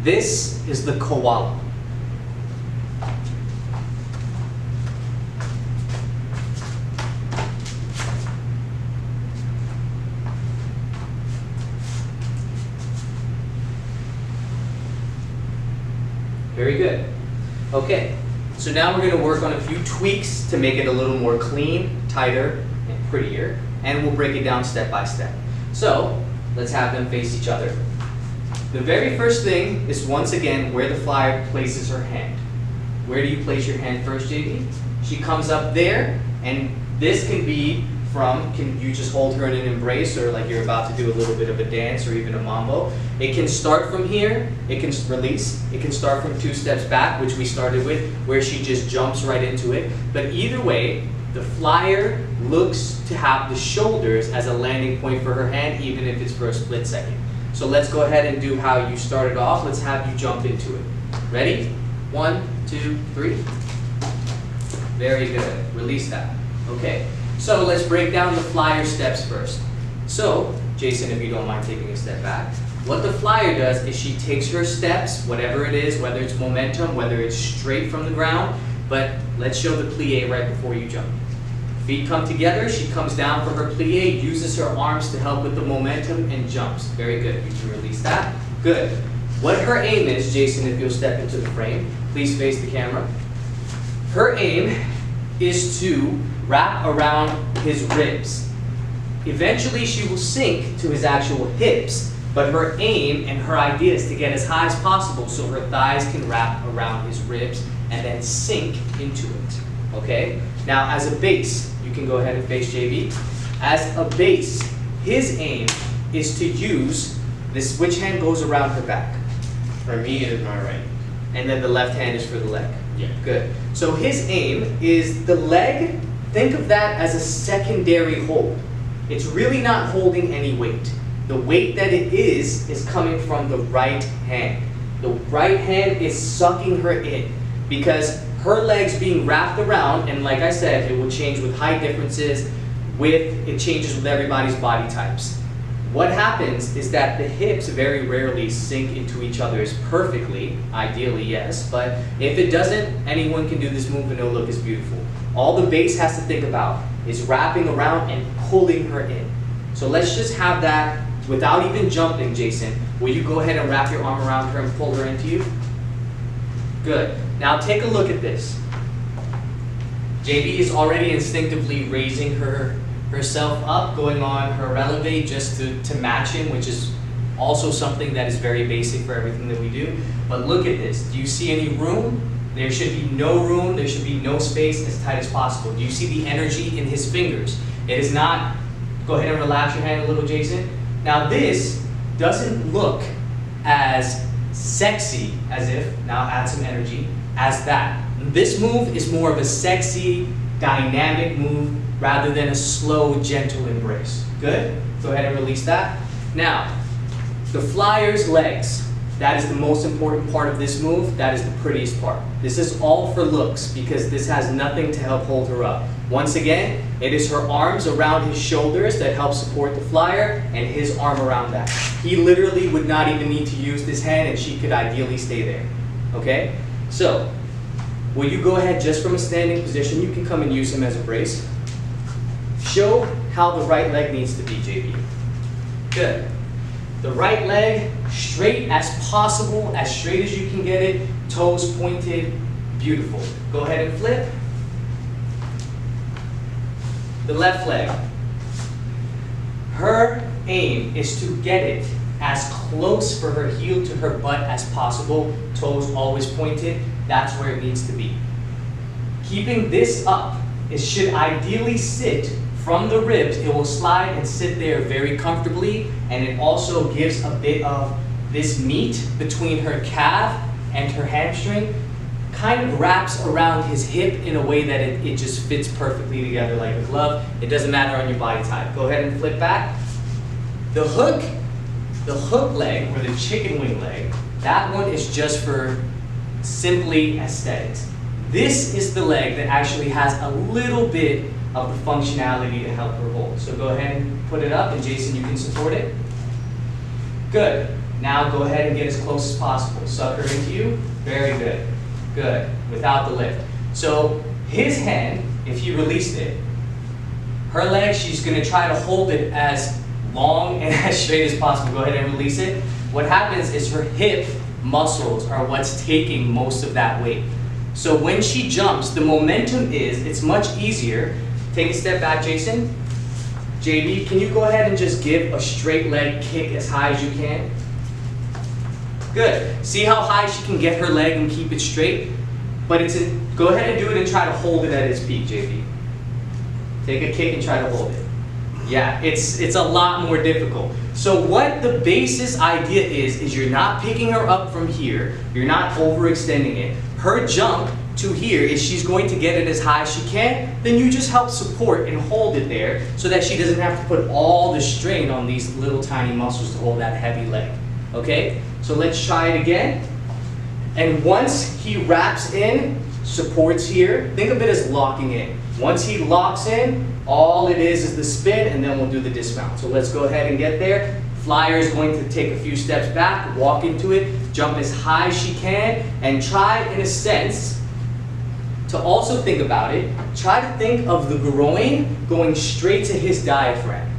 This is the koala. Very good. Okay, so now we're going to work on a few tweaks to make it a little more clean, tighter, and prettier, and we'll break it down step by step. So, let's have them face each other. The very first thing is, once again, where the flyer places her hand. Where do you place your hand first, JB? She comes up there, and this can be from, can you just hold her in an embrace, or like you're about to do a little bit of a dance or even a mambo. It can start from here, it can release, it can start from 2 steps back, which we started with, where she just jumps right into it. But either way, the flyer looks to have the shoulders as a landing point for her hand, even if it's for a split second. So let's go ahead and do how you started off. Let's have you jump into it. Ready? 1, 2, 3. Very good. Release that. Okay. So let's break down the flyer steps first. So, Jason, if you don't mind taking a step back, what the flyer does is she takes her steps, whatever it is, whether it's momentum, whether it's straight from the ground, but let's show the plie right before you jump. Feet come together, she comes down for her plie, uses her arms to help with the momentum, and jumps. Very good. You can release that. Good. What her aim is, Jason, if you'll step into the frame, please face the camera. Her aim is to wrap around his ribs. Eventually she will sink to his actual hips, but her aim and her idea is to get as high as possible so her thighs can wrap around his ribs and then sink into it. Okay? Now as a base, you can go ahead and face JB. As a base, his aim is to use this, which hand goes around her back? For me, it is my right. And then the left hand is for the leg. Yeah. Good. So his aim is the leg. Think of that as a secondary hold. It's really not holding any weight. The weight that it is coming from the right hand. The right hand is sucking her in because her legs being wrapped around, and like I said, it will change with height differences, it changes with everybody's body types. What happens is that the hips very rarely sink into each other's perfectly, ideally yes, but if it doesn't, anyone can do this move and it'll look as beautiful. All the base has to think about is wrapping around and pulling her in. So let's just have that without even jumping, Jason. Will you go ahead and wrap your arm around her and pull her into you? Good. Now take a look at this. JB is already instinctively raising herself up, going on her releve just to match him, which is also something that is very basic for everything that we do. But look at this. Do you see any room? There should be no room. There should be no space, as tight as possible. Do you see the energy in his fingers? It is not, go ahead and relax your hand a little, Jason. Now this doesn't look as sexy as if, now add some energy, as that. This move is more of a sexy, dynamic move rather than a slow, gentle embrace. Good? Go ahead and release that. Now, the flyer's legs. That is the most important part of this move. That is the prettiest part. This is all for looks because this has nothing to help hold her up. Once again, it is her arms around his shoulders that help support the flyer and his arm around that. He literally would not even need to use this hand and she could ideally stay there. Okay? So, will you go ahead just from a standing position? You can come and use him as a brace. Show how the right leg needs to be, JB. Good. The right leg, straight as possible, as straight as you can get it, toes pointed, beautiful. Go ahead and flip. The left leg. Her aim is to get it as close for her heel to her butt as possible, toes always pointed, that's where it needs to be. Keeping this up, it should ideally sit from the ribs. It will slide and sit there very comfortably, and it also gives a bit of this meat between her calf and her hamstring, kind of wraps around his hip in a way that it just fits perfectly together like a glove. It doesn't matter on your body type. Go ahead and flip back. The hook leg, or the chicken wing leg, that one is just for simply aesthetics. This is the leg that actually has a little bit of the functionality to help her hold. So go ahead and put it up, and Jason, you can support it. Good. Now go ahead and get as close as possible. Suck her into you. Very good. Good. Without the lift. So his hand, if he released it, her leg, she's going to try to hold it as long and as straight as possible. Go ahead and release it. What happens is her hip muscles are what's taking most of that weight. So when she jumps, the momentum is, it's much easier. Take a step back, Jason. JB, can you go ahead and just give a straight leg kick as high as you can? Good. See how high she can get her leg and keep it straight? But go ahead and do it and try to hold it at its peak, JB. Take a kick and try to hold it. Yeah, it's a lot more difficult. So what the basis idea is you're not picking her up from here, you're not overextending it. Her jump to here is she's going to get it as high as she can, then you just help support and hold it there so that she doesn't have to put all the strain on these little tiny muscles to hold that heavy leg. Okay, so let's try it again. And once he wraps in, supports here, think of it as locking in. Once he locks in, all it is the spin, and then we'll do the dismount. So let's go ahead and get there. Flyer is going to take a few steps back, walk into it, jump as high as she can, and try, in a sense, to also think about it, try to think of the groin going straight to his diaphragm.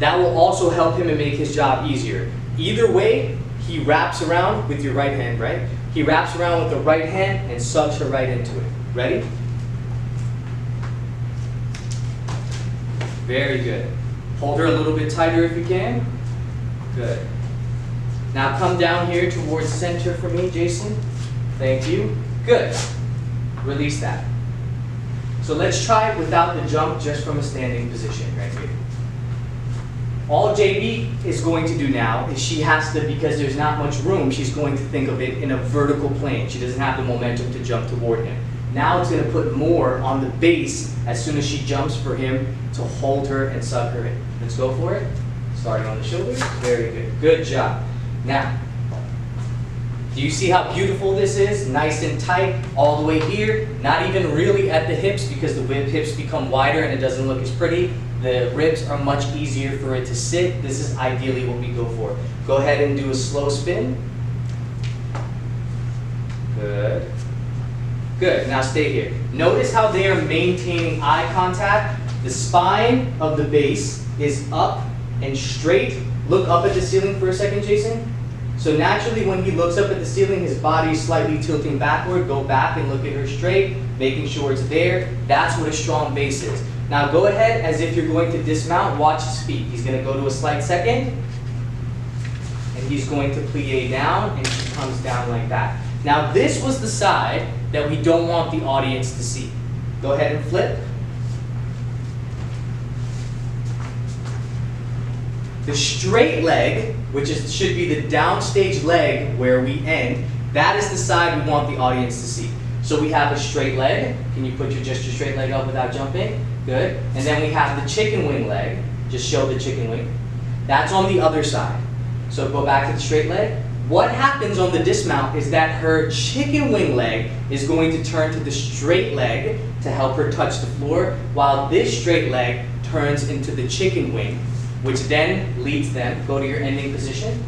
That will also help him and make his job easier. Either way, he wraps around with your right hand, right? He wraps around with the right hand and sucks her right into it. Ready? Very good. Hold her a little bit tighter if you can. Good. Now come down here towards center for me, Jason. Thank you. Good. Release that. So let's try it without the jump, just from a standing position right here. All JB is going to do now is she has to, because there's not much room, she's going to think of it in a vertical plane. She doesn't have the momentum to jump toward him. Now it's going to put more on the base as soon as she jumps for him to hold her and suck her in. Let's go for it. Starting on the shoulders. Very good. Good job. Now, do you see how beautiful this is? Nice and tight all the way here. Not even really at the hips, because the hips become wider and it doesn't look as pretty. The ribs are much easier for it to sit. This is ideally what we go for. Go ahead and do a slow spin. Good. Good. Now stay here. Notice how they are maintaining eye contact. The spine of the base is up and straight. Look up at the ceiling for a second, Jason. So naturally, when he looks up at the ceiling, his body is slightly tilting backward. Go back and look at her straight, making sure it's there. That's what a strong base is. Now go ahead, as if you're going to dismount, watch his feet. He's going to go to a slight second, and he's going to plie down, and he comes down like that. Now this was the side that we don't want the audience to see. Go ahead and flip. The straight leg, which should be the downstage leg where we end, that is the side we want the audience to see. So we have a straight leg. Can you put just your straight leg up without jumping? Good. And then we have the chicken wing leg. Just show the chicken wing. That's on the other side. So go back to the straight leg. What happens on the dismount is that her chicken wing leg is going to turn to the straight leg to help her touch the floor, while this straight leg turns into the chicken wing, which then leads them, go to your ending position.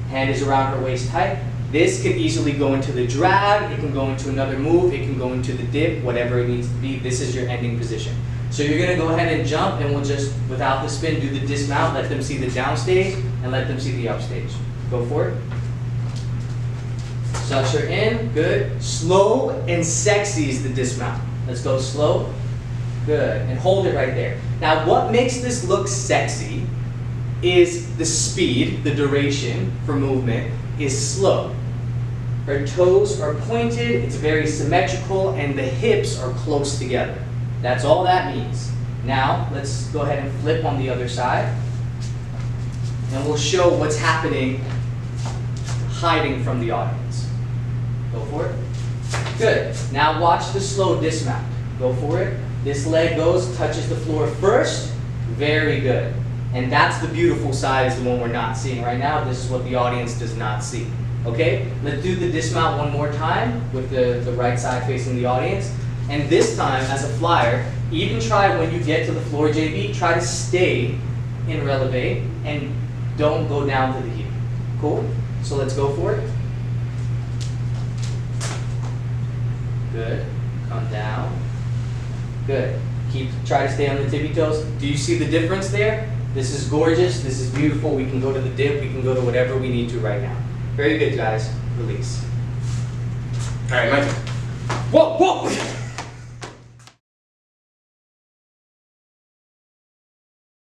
Hand is around her waist tight. This can easily go into the drag, it can go into another move, it can go into the dip, whatever it needs to be. This is your ending position. So you're gonna go ahead and jump, and we'll just, without the spin, do the dismount, let them see the downstage, and let them see the upstage. Go for it. Sucks her in, good. Slow and sexy is the dismount. Let's go slow. Good, and hold it right there. Now what makes this look sexy is the speed, the duration for movement is slow. Her toes are pointed, it's very symmetrical, and the hips are close together. That's all that means. Now let's go ahead and flip on the other side, and we'll show what's happening hiding from the audience. Go for it. Good. Now watch the slow dismount. Go for it. This leg goes, touches the floor first. Very good. And that's the beautiful side, is the one we're not seeing right now. This is what the audience does not see. Okay? Let's do the dismount one more time with the right side facing the audience. And this time, as a flyer, even try when you get to the floor, JB, try to stay in releve and don't go down to the heel. Cool. So let's go for it. Good. Come down. Good. Try to stay on the tippy toes. Do you see the difference there? This is gorgeous. This is beautiful. We can go to the dip. We can go to whatever we need to right now. Very good, guys. Release. All right, my turn. Whoa, whoa!